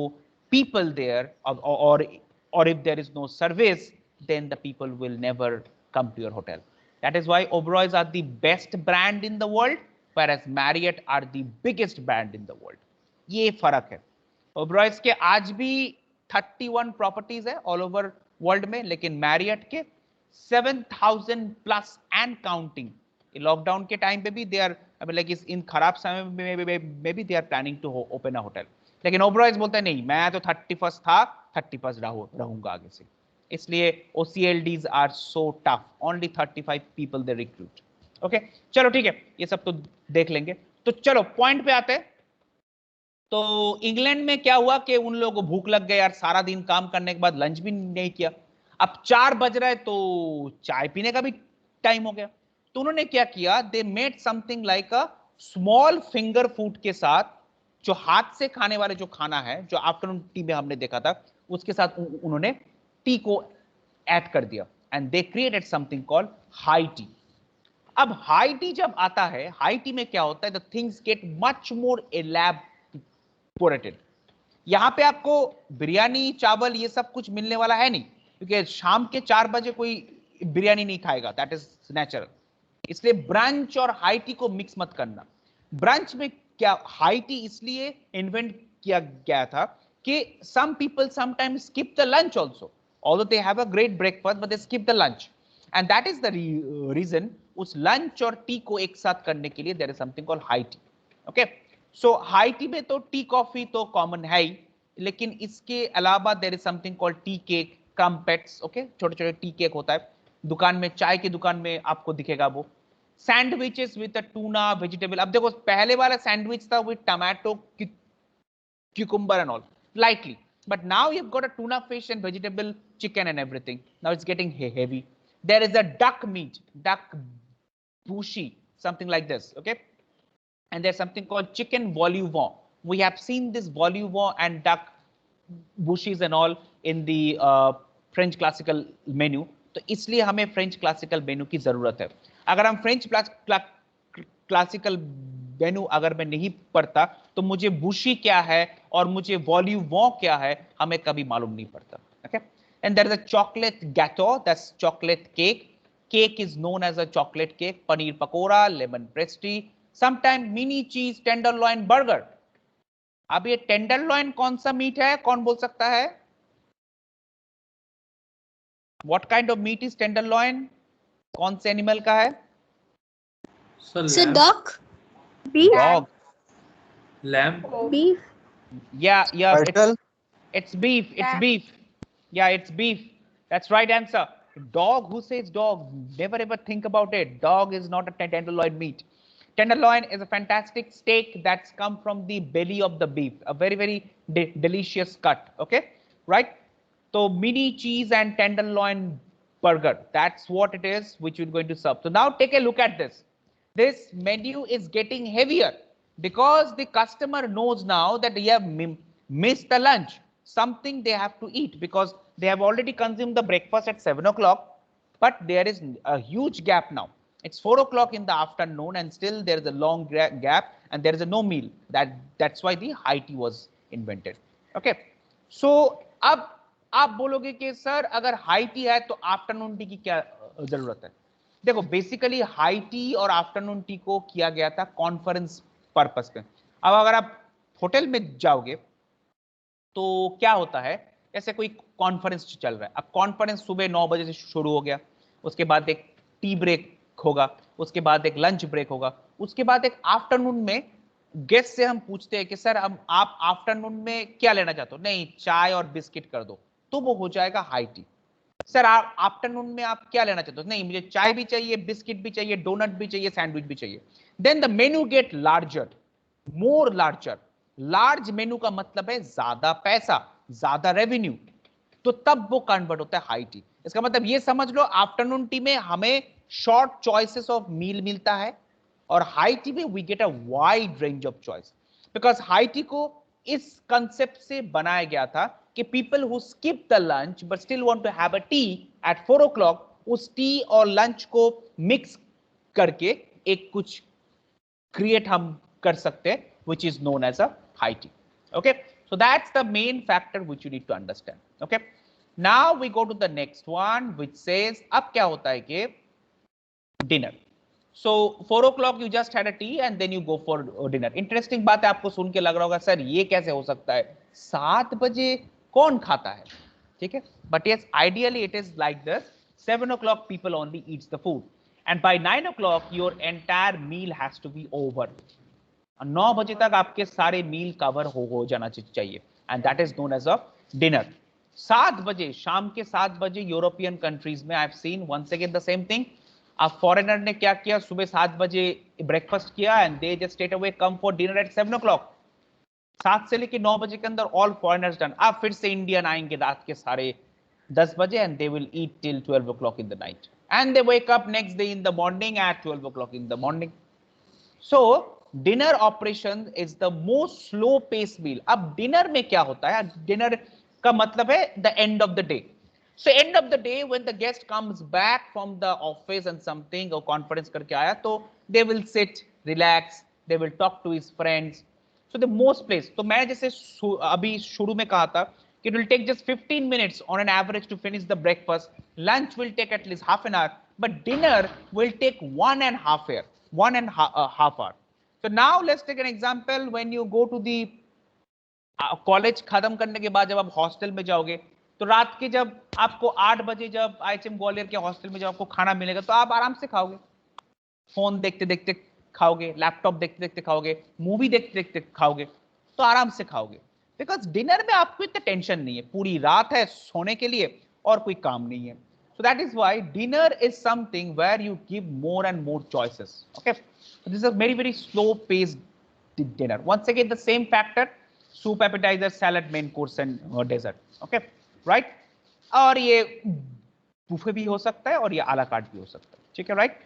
people there, or if there is no service, then the people will never come to your hotel. That is why Oberois are the best brand in the world, whereas Marriott are the biggest brand in the world. ये फर्क है। ओबरॉयज के आज भी 31 properties है all over world में, लेकिन Marriott के 7,000 प्लस एंड काउंटिंग। लॉकडाउन के टाइम पे भी दे आर, लाइक इन खराब समय में भी they are planning to open a hotel. लेकिन ओबरॉयज बोलते हैं नहीं, मैं तो 31 था, 31 रहूंगा आगे से। इसलिए OCLDs are so tough, only 35 people they recruit. Okay, चलो ठीक है, ये सब तो देख लेंगे। तो चलो पॉइंट पे आते हैं। तो इंग्लैंड में क्या हुआ कि उन लोगों को भूख लग गई यार, सारा दिन काम करने के बाद लंच भी नहीं किया। अब 4 बज रहा है तो चाय पीने का भी टाइम हो गया। तो उन्होंने क्या किया, they made something like a small finger food के साथ, जो हाथ से खाने वाले जो खाना है, जो आफ्टरनून टी में हमने देखा था, उसके साथ उन्होंने टी को ऐड कर दिया, and they created something called high T. अब हाई टी जब आता है, हाई टी में क्या होता है, the things get much more elaborated. यहां पे आपको बिरयानी चावल ये सब कुछ मिलने वाला है नहीं, क्योंकि शाम के 4 बजे कोई बिरयानी नहीं खाएगा, दैट इज नेचुरल। इसलिए ब्रंच और हाई टी को मिक्स मत करना। ब्रंच में क्या, हाई टी इसलिए इन्वेंट किया गया था कि some people sometimes skip the lunch also, although they have a great breakfast but they skip the lunch, and that is the reason उस लंच और टी को एक साथ करने के लिए there is something called high tea. Okay, so high tea में तो टी कॉफी तो कॉमन है ही, लेकिन इसके अलावा there is something called tea cake, crumpets. Okay, छोटे छोटे टी केक होता है, दुकान में, चाय की दुकान में आपको दिखेगा वो। Sandwiches with tuna vegetable. अब देखो, पहले वाला सैंडविच था with tomato, cucumber and all, lightly, but now you've got a tuna fish and vegetable, chicken and everything. Now it's getting heavy. There is a duck meat, duck bushi, something like this. Okay, and there's something called chicken vol au vent. We have seen this vol au vent and duck bushis and all in the French classical menu. तो इसलिए हमें French classical मेनू की जरूरत है। अगर हम French classical मेनू अगर मैं नहीं पढ़ता, तो मुझे बुशी क्या है और मुझे वॉल्यू वो क्या है, हमें कभी मालूम नहीं पड़ता। Okay, and there is a chocolate gateau, that's chocolate cake. Cake is known as a chocolate cake, paneer pakora, lemon pastry, sometime mini cheese tenderloin burger. अब ये टेंडरलॉइन कौन सा मीट है, कौन बोल सकता है? What kind of meat is tenderloin? कौन से एनिमल का है? Sir, duck, Beef. Dog. Lamb. beef. Yeah, Turtle. it's beef. It's Lamb. beef. Yeah, it's beef. That's right answer. Dog. Who says dog? Never ever think about it. Dog is not a tenderloin meat. Tenderloin is a fantastic steak that's come from the belly of the beef. A very, very delicious cut. Okay, right? So mini cheese and tenderloin burger. That's what it is, which we're going to serve. So now take a look at this. This menu is getting heavier because the customer knows now that they have missed the lunch. Something they have to eat because they have already consumed the breakfast at 7 o'clock, but there is a huge gap now. It's 4 o'clock in the afternoon and still there is a long gap and there is a no meal. That's why the high tea was invented. Okay, so अब आप बोलोगे कि sir अगर high tea है तो afternoon T की क्या जरूरत है? देखो, बेसिकली हाई टी और आफ्टरनून टी को किया गया था कॉन्फ्रेंस पर्पस पे। अब अगर आप होटल में जाओगे तो क्या होता है, जैसे कोई कॉन्फ्रेंस चल रहा है, अब कॉन्फ्रेंस सुबह 9 बजे से शुरू हो गया, उसके बाद एक टी ब्रेक होगा, उसके बाद एक लंच ब्रेक होगा, उसके बाद एक आफ्टरनून में गेस्ट से हम पूछते हैं कि सर हम आप आफ्टरनून में क्या लेना चाहते हो, नहीं चाय और बिस्किट कर दो, तो वो हो जाएगा हाई टी। सर आप आफ्टरनून में आप क्या लेना चाहते हो, नहीं मुझे चाय भी चाहिए, बिस्किट भी चाहिए, डोनट भी चाहिए, सैंडविच भी चाहिए। Then the menu get larger, more larger. Large menu का मतलब है ज्यादा पैसा, ज्यादा रेवेन्यू, तो तब वो कन्वर्ट होता है हाई टी। इसका मतलब ये समझ लो आफ्टरनून टी में हमें शॉर्ट चॉइसेस ऑफ मील मिलता है, और हाई टी में we get a wide range of choice, because high tea को इस कंसेप्ट से बनाया गया था कि people who skip the lunch but still want to have a tea at 4 o'clock, उस टी और लंच को मिक्स करके एक कुछ क्रिएट हम कर सकते हैं, which is known as a high tea. Okay, so that's the main factor which you need to understand. Okay, now we go to the next one which says अब क्या होता है कि dinner. So 4 o'clock you just had a tea and then you go for dinner. Interesting बात है, आपको सुन के लग रहा होगा सर ये कैसे हो सकता है, 7 बजे कौन खाता है, ठीक है, but yes ideally it is like this, 7 o'clock people only eats the food and by 9 o'clock your entire meal has to be over. 9 बजे तक आपके सारे मील कवर हो जाना चाहिए and that is known as a dinner. 7 बजे, शाम के 7 बजे यूरोपियन कंट्रीज में I have seen once again the same thing. अब फॉरेनर ने क्या किया, सुबह 7 बजे ब्रेकफास्ट किया and they just straight away come for dinner at 7 o'clock। 7 से लेके 9 बजे के अंदर ऑल फॉरेनर्स डन। अब फिर से इंडियन आएंगे रात के साढ़े 10 बजे and they will eat till 12 o'clock in the night and they wake up next day in the morning at 12 o'clock in the morning. So dinner operation is the most slow paced meal. अब dinner में क्या होता है, dinner का मतलब है the end of the day. So end of the day when the guest comes back from the office and something or conference करके आया, तो they will sit, relax, they will talk to his friends. So the most place, तो मैं जैसे अभी शुरू में कहा था कि it will take just 15 minutes on an average to finish the breakfast. Lunch will take at least half an hour, but dinner will take 1.5 hour, 1.5 hour. So now let's take an example. When you go to the college खत्म करने के बाद जब आप hostel में जाओगे, तो रात के जब आपको 8 बजे जब IHM ग्वालियर के हॉस्टल में जब आपको खाना मिलेगा, तो आप आराम से खाओगे, फोन देखते देखते खाओगे, लैपटॉप देखते देखते खाओगे, मूवी देखते देखते खाओगे, तो आराम से खाओगे, बिकॉज डिनर में आपको इतना टेंशन नहीं है, पूरी रात है सोने के लिए और कोई काम नहीं है। So that is why dinner is something where you give more and more choices. Okay, so this is a very very slow paced dinner. Once again the same factor, soup, appetizer, salad, main course and dessert. Okay, right? और ये buffet भी हो सकता है और ये आला cart भी हो सकता है, ठीक है, राइट?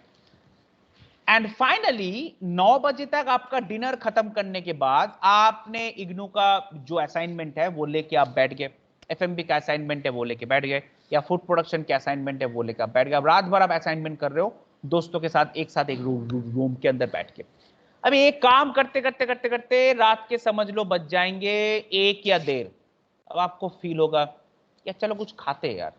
एंड फाइनली 9 बजे तक आपका डिनर खत्म करने के बाद आपने इग्नू का जो असाइनमेंट है वो लेके आप बैठ गए, FMB का असाइनमेंट है वो लेके बैठ गए, या फूड प्रोडक्शन के असाइनमेंट है वो लेके आप बैठ गए। अब रात भर आप असाइनमेंट कर रहे हो दोस्तों के साथ एक रूम के अंदर बैठ के। अभी एक काम करते करते करते करते रात के समझ लो बज जाएंगे 1 या 1:30। अब आपको फील होगा या चलो कुछ खाते हैं यार,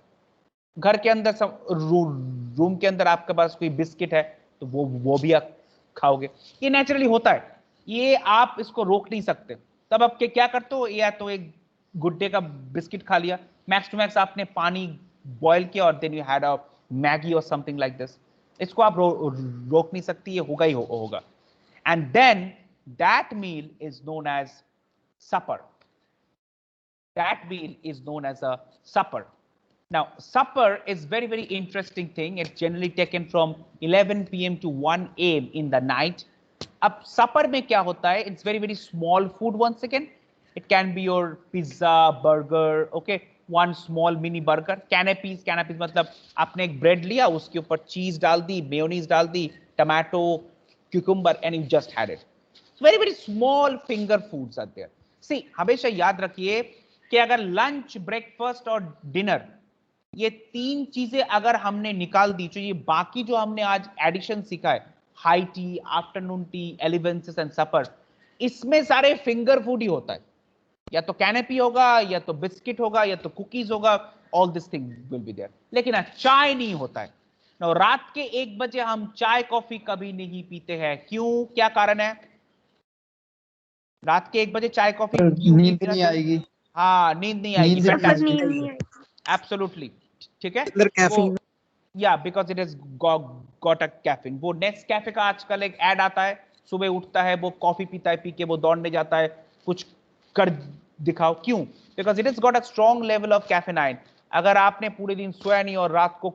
घर के अंदर रूम के अंदर आपके पास कोई बिस्किट है तो वो भी आप खाओगे, ये नेचुरली होता है, ये आप इसको रोक नहीं सकते। तब आप क्या करते हो, या तो एक गुड डे का बिस्किट खा लिया, मैक्स टू मैक्स आपने पानी बॉयल किया और then you had a Maggi और समथिंग लाइक दिस, इसको आप रोक नहीं सकती, ये होगा ही होगा। And then that meal is known as supper, that meal is known as a supper. Now, supper is very, very interesting thing. It's generally taken from 11 p.m. to 1 a.m. in the night. अब supper में क्या होता है? It's very, very small food once again. It can be your pizza, burger, okay? One small mini burger. Canapes, canapes मतलब आपने एक bread लिया, उसके ऊपर cheese डाल दी, mayonnaise डाल दी, tomato, cucumber, and you just had it. So very, very small finger foods are there. See, हमेशा याद रखिए कि अगर lunch, breakfast और dinner ये 3 चीजें अगर हमने निकाल दी, जो ये बाकी जो हमने आज एडिशन सीखा है, high tea, afternoon tea, elevenses and supper, इसमें सारे फिंगर फूड ही होता है, या तो कैनेपी होगा, या तो बिस्किट होगा, या तो कुकीज होगा, all this thing will be there, लेकिन चाय नहीं होता है। Now, रात के 1 बजे हम चाय कॉफी कभी नहीं पीते हैं, क्यों, क्या कारण है? रात के 1 बजे चाय कॉफी नींद नहीं आएगी। हाँ, नींद नहीं आएगी, नींद नहीं आएगी। एब्सोल्युटली, ठीक है, अंदर कैफीन। या because it is got a caffeine. वो नेस्कैफे का आजकल एक ऐड आता है, सुबह उठता है वो कॉफी पीता है, पी के वो दौड़ने जाता है, कुछ कर दिखाओ. क्यों? Because it is got a strong level of caffeine. अगर आपने पूरे दिन सोया नहीं और रात को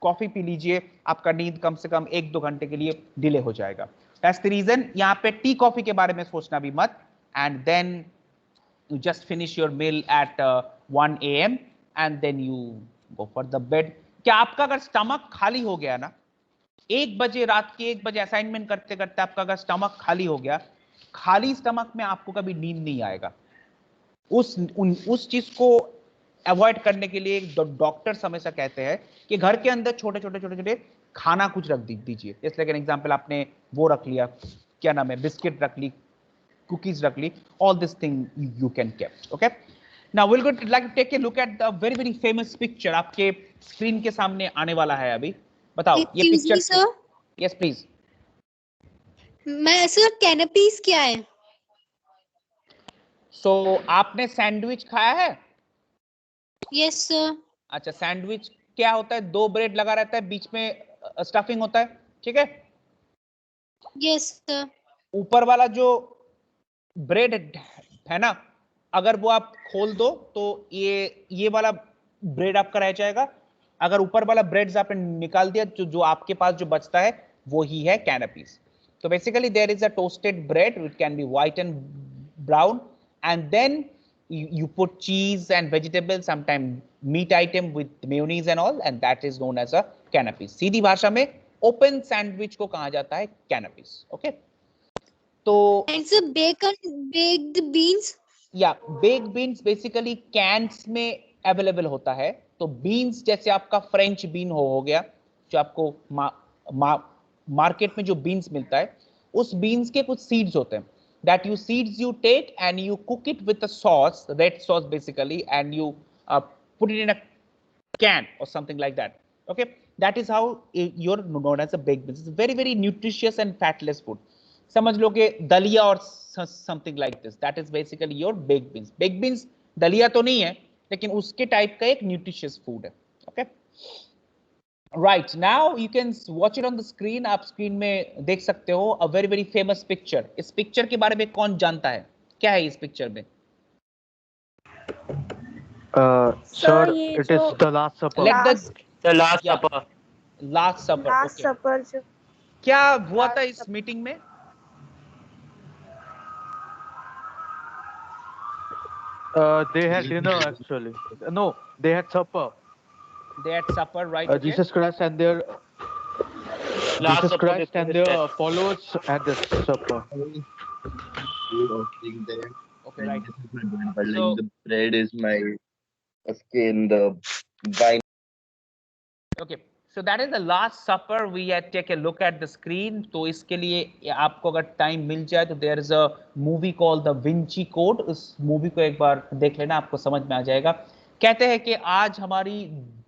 कॉफी पी लीजिए, आपका नींद कम से कम 1-2 घंटे के लिए डिले हो जाएगा. That's the reason. यहाँ पे टी कॉफी के बारे में सोचना भी मत. And then you just finish your meal at 1 a.m. and then you go for the bed. क्या आपका अगर स्टमक खाली हो गया ना, 1 बजे रात के 1 बजे असाइनमेंट करते करते आपका अगर स्टमक खाली हो गया, खाली स्टमक में आपको कभी नींद नहीं आएगा. उस चीज को अवॉइड करने के लिए डॉक्टर्स हमेशा कहते हैं कि घर के अंदर छोटे छोटे खाना कुछ रख दीजिए. जैसे लाइक एन एग्जांपल, आपने वो रख लिया, क्या नाम है, बिस्किट रख ली, cookies रख ली, all this thing you can keep. Okay, now we'll go to like take a look at the very very famous picture. आपके स्क्रीन के सामने आने वाला है अभी. बताओ ये पिक्चर. Sir, yes please. मैं सर कैनपीज क्या है? सो आपने सैंडविच खाया है? Yes sir. अच्छा, सैंडविच क्या होता है? 2 ब्रेड लगा रहता है, बीच में स्टफिंग होता है, ठीक है? Yes sir. ऊपर वाला जो ब्रेड है ना, अगर वो आप खोल दो तो ये वाला ब्रेड आपका रह जाएगा. अगर ऊपर वाला ब्रेड आपने निकाल दिया, जो आपके पास जो बचता है वो ही है कैनपीज. तो basically there is a toasted bread, it can be white and brown, and then you put cheese and vegetables, sometimes meat item with mayonnaise and all, and that is known as a canapes. सीधी भाषा में open sandwich को कहा जाता है कैनपीज. Okay, तो and sir baked beans. या bake beans basically cans में available होता है. तो बीन्स जैसे आपका फ्रेंच बीन हो गया, जो आपको मार्केट में जो बीन्स मिलता है, उस बीन्स के कुछ सीड्स होते हैं. that you seeds you take and you cook it with a sauce, red sauce basically, and you put it in a can or something like that. Okay, that is how you're known as a baked beans. It's very very nutritious and fatless food. समझ लो कि दलिया और something like this, that is basically your baked beans. Baked beans दलिया तो नहीं है, लेकिन उसके टाइप का एक nutritious food है. Okay, right, now you can watch it on the screen. आप स्क्रीन में देख सकते हो a very very famous picture. इस पिक्चर के बारे में कौन जानता है? क्या है इस पिक्चर में? Sir, it is the Last Supper. The Last Supper. Last Supper. Last Okay. Supper जो क्या हुआ था इस मीटिंग में? They had dinner actually. No, they had supper. They had supper, right? Jesus Christ and their followers had the supper. Okay, right. This is my bread, but So- like the bread is my skin, the wine. Okay, so that is the Last Supper. We had take a look at the screen. तो इसके लिए आपको अगर time मिल जाए तो there is a movie called The Vinci Code. उस movie को एक बार देख लेना, आपको समझ में आ जाएगा. कहते हैं कि आज हमारी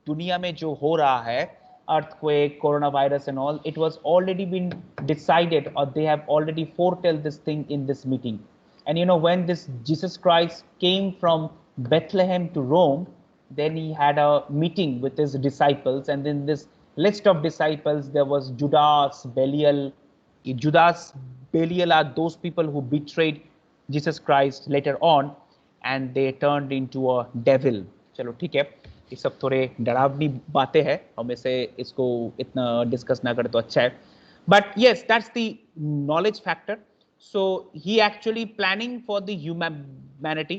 दुनिया में जो हो रहा है, earthquake, coronavirus and all, it was already been decided, or they have already foretell this thing in this meeting. And you know, when this Jesus Christ came from Bethlehem to Rome, then he had a meeting with his disciples, and in this list of disciples there was Judas, Belial. Judas, Belial are those people who betrayed Jesus Christ later on, and they turned into a devil. चलो ठीक है, ये सब थोड़े डरावनी बातें हैं, हम इसे इसको इतना डिस्कस ना करें तो अच्छा है. But yes, that's the knowledge factor. So he actually planning for the humanity.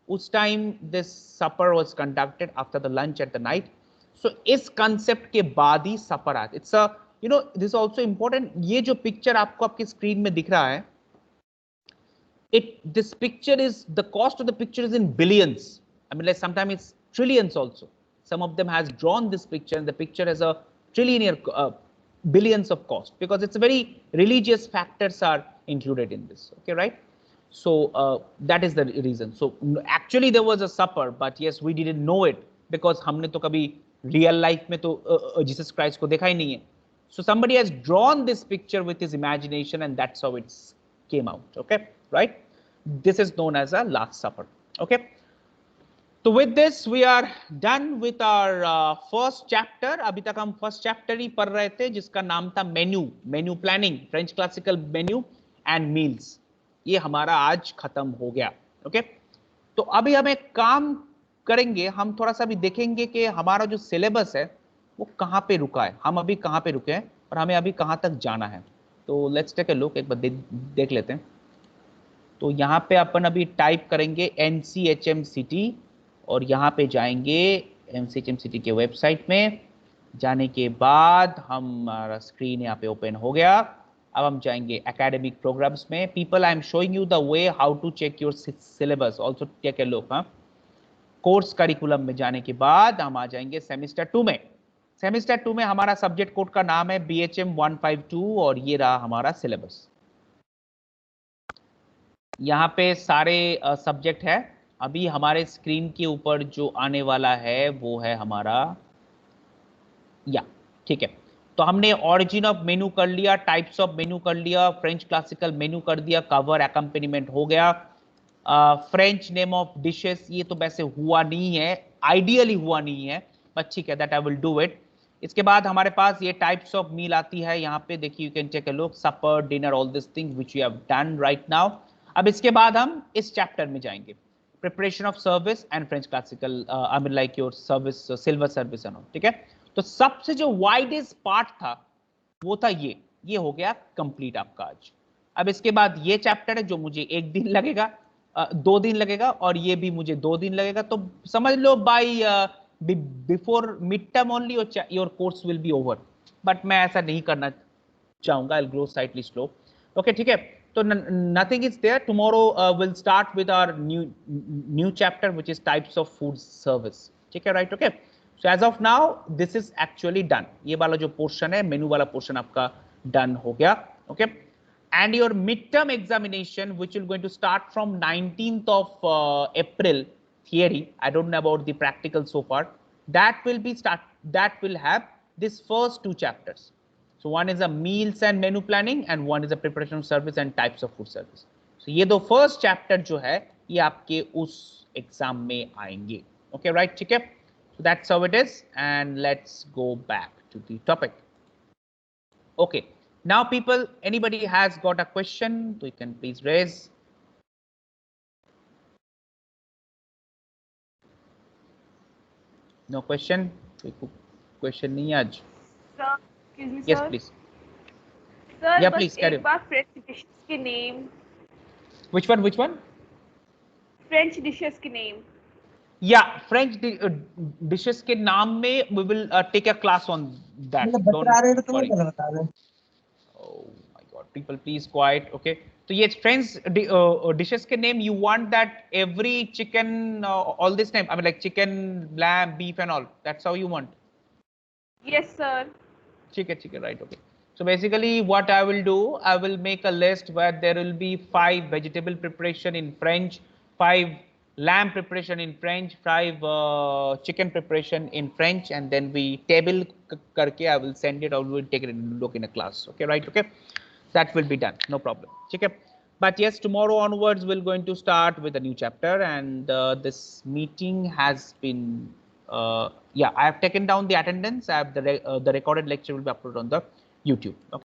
उस time this supper was conducted after the lunch at the night. So इस concept के बाद ही supper आता. It's a, you know, this is also important. ये जो picture आपको आपकी screen में दिख रहा है, this picture is, the cost of the picture is in billions. I mean, like sometimes it's trillions also. Some of them has drawn this picture, and the picture has a trillionaire billions of cost, because it's a very religious factors are included in this. Okay, right? So that is the reason. So actually there was a supper, but yes, we didn't know it because हमने तो कभी real life में तो Jesus Christ को देखा ही नहीं है. So somebody has drawn this picture with his imagination, and that's how it came out. Okay, right? This is known as a Last Supper. Okay. तो with this we are done with our first chapter. अभी तक हम first chapter ही पढ़ रहे थे जिसका नाम था menu planning, French classical menu and meals. ये हमारा आज खत्म हो गया. ओके, तो अभी हम एक काम करेंगे, हम थोड़ा सा भी देखेंगे कि हमारा जो सिलेबस है वो कहाँ पे रुका है, हम अभी कहाँ पे रुके हैं और हमें अभी कहाँ तक जाना है. तो लेट्स टेक अ लुक, एक बार देख लेते हैं. तो यहाँ पे अपन अभी टाइप करेंगे NCHMCT और यहाँ पे जाएंगे NCHMCT के वेबसाइट में. जाने के बाद हमारा स्क्रीन यहाँ पे ओपन हो गया. अब हम जाएंगे एकेडमिक प्रोग्राम्स में. People, I am showing you the way how to check your syllabus. Also take a look. Course curriculum में जाने के बाद हम आ जाएंगे सेमेस्टर 2 में. सेमेस्टर 2 में हमारा सब्जेक्ट कोड का नाम है BHM 152 और ये रहा हमारा सिलेबस. यहाँ पे सारे सब्जेक्ट है. अभी हमारे स्क्रीन के ऊपर जो आने वाला है वो है हमारा ठीक है. तो हमने ऑरिजिन ऑफ मेनू कर लिया, टाइप्स ऑफ मेनू कर लिया, फ्रेंच क्लासिकल मेनू कर दिया, कवर अकम्पनीमेंट हो गया, फ्रेंच नेम ऑफ डिशेस ये तो वैसे हुआ नहीं है, आइडियली हुआ नहीं है, बट ठीक है, that I will do it. इसके बाद हमारे पास ये टाइप्स ऑफ मील आती है. यहाँ पे देखिए, you can take a look, supper, dinner, all this thing which we have done right now. अब इसके बाद हम इस चैप्टर में जाएंगे, preparation of service and French classical, I mean like your service, silver service and all. ठीक है, तो सबसे जो वाइडेस्ट पार्ट था वो था ये हो गया कंप्लीट आपका आज. अब इसके बाद ये चैप्टर है जो मुझे 1 दिन लगेगा, 2 दिन लगेगा, और ये भी मुझे 2 दिन लगेगा. तो समझ लो by before mid term only your course will be over. But मैं ऐसा नहीं करना चाहूंगा, I will grow slightly slow. Okay, ठीक है. So nothing is there. Tomorrow we'll start with our new chapter, which is types of food service. ठीक है, right? Okay. So as of now, this is actually done. ये वाला जो portion है, मेनू वाला portion आपका done हो गया. Okay. And your midterm examination, which will going to start from 19th of April, theory. I don't know about the practical so far. That will have this first 2 chapters. So one is a meals and menu planning and one is a preparation of service and types of food service. So ये दो first chapter जो है ये आपके उस exam में आएंगे. Okay, right? ठीक है. So that's how it is, and let's go back to the topic. Okay. Now people, anybody has got a question, so you can please raise. No question? Question नहीं है आज. Sir, excuse me, Yes, sir. please. Sir, Yeah, बस please, carry एक on. Bar French dishes के name. Which one? French dishes के name. Yeah, French dishes के नाम में we will take a class on that. Don't worry. Oh my God, people, please quiet. Okay. So yes, French dishes के name, you want that every chicken, all this name, I mean like chicken, lamb, beef and all. That's how you want. Yes, sir. ठीक है, right, okay. So basically what I will do, I will make a list where there will be 5 vegetable preparation in French, 5 lamb preparation in French, 5 chicken preparation in French, and then we table करके I will send it, or we will take it and look in a class. Okay, right? Okay, that will be done, no problem. Okay, but yes, tomorrow onwards we're going to start with a new chapter, and this meeting has been yeah, I have taken down the attendance. I have the recorded lecture will be uploaded on the YouTube. Okay.